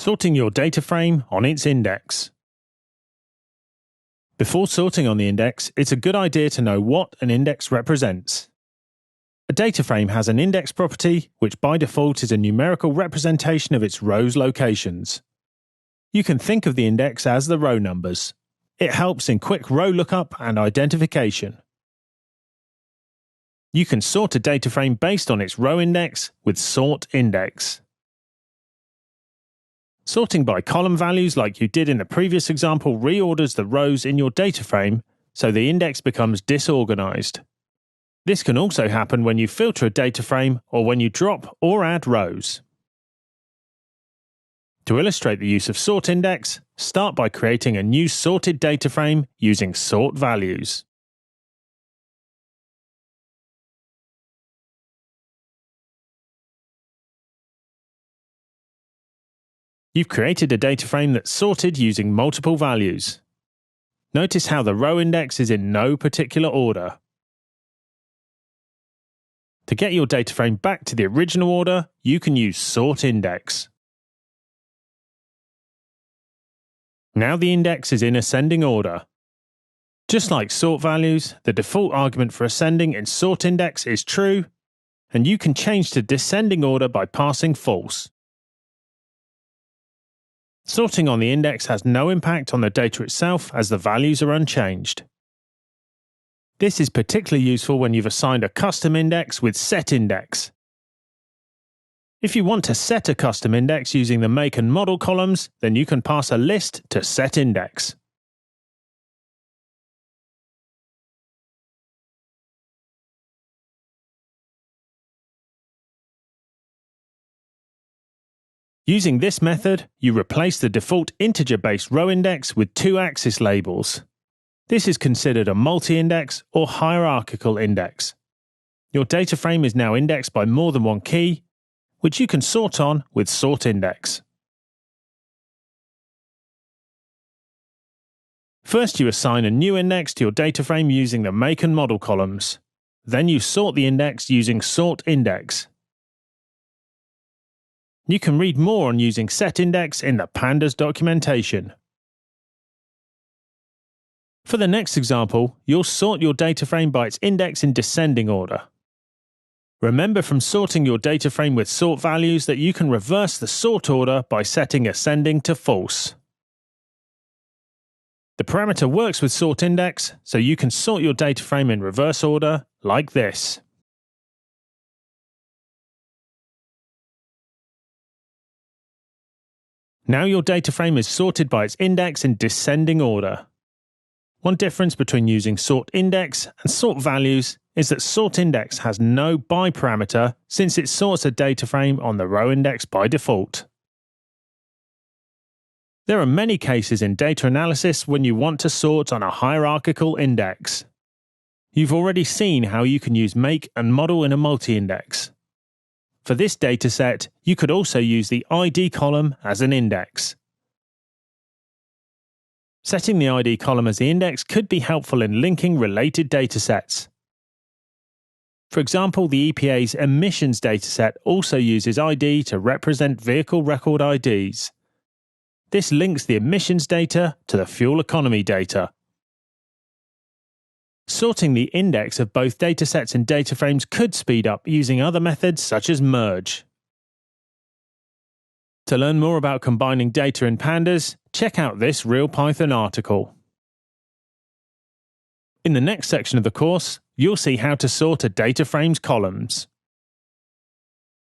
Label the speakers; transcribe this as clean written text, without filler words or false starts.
Speaker 1: Sorting your data frame on its index. Before sorting on the index, it's a good idea to know what an index represents. A data frame has an index property, which by default is a numerical representation of its rows' locations. You can think of the index as the row numbers. It helps in quick row lookup and identification. You can sort a data frame based on its row index with sort index. Sorting by column values like you did in the previous example reorders the rows in your data frame, so the index becomes disorganized. This can also happen when you filter a data frame or when you drop or add rows. To illustrate the use of sort index, start by creating a new sorted data frame using sort values. You've created a data frame that's sorted using multiple values. Notice how the row index is in no particular order. To get your data frame back to the original order, you can use sort index. Now the index is in ascending order. Just like sort values, the default argument for ascending in sort index is true, and you can change to descending order by passing false. Sorting on the index has no impact on the data itself as the values are unchanged. This is particularly useful when you've assigned a custom index with setIndex. If you want to set a custom index using the make and model columns, then you can pass a list to setIndex. Using this method, you replace the default integer-based row index with two axis labels. This is considered a multi-index or hierarchical index. Your data frame is now indexed by more than one key, which you can sort on with sort index. First, you assign a new index to your data frame using the make and model columns. Then you sort the index using sort index. You can read more on using setIndex in the Pandas documentation. For the next example, you'll sort your data frame by its index in descending order. Remember from sorting your data frame with sort values that you can reverse the sort order by setting ascending to false. The parameter works with sort index, so you can sort your data frame in reverse order like this. Now your data frame is sorted by its index in descending order. One difference between using sort index and sort values is that sort index has no by parameter since it sorts a data frame on the row index by default. There are many cases in data analysis when you want to sort on a hierarchical index. You've already seen how you can use make and model in a multi-index. For this dataset, you could also use the ID column as an index. Setting the ID column as the index could be helpful in linking related datasets. For example, the EPA's emissions dataset also uses ID to represent vehicle record IDs. This links the emissions data to the fuel economy data. Sorting the index of both datasets and data frames could speed up using other methods such as merge. To learn more about combining data in Pandas, check out this Real Python article. In the next section of the course, you'll see how to sort a data frame's columns.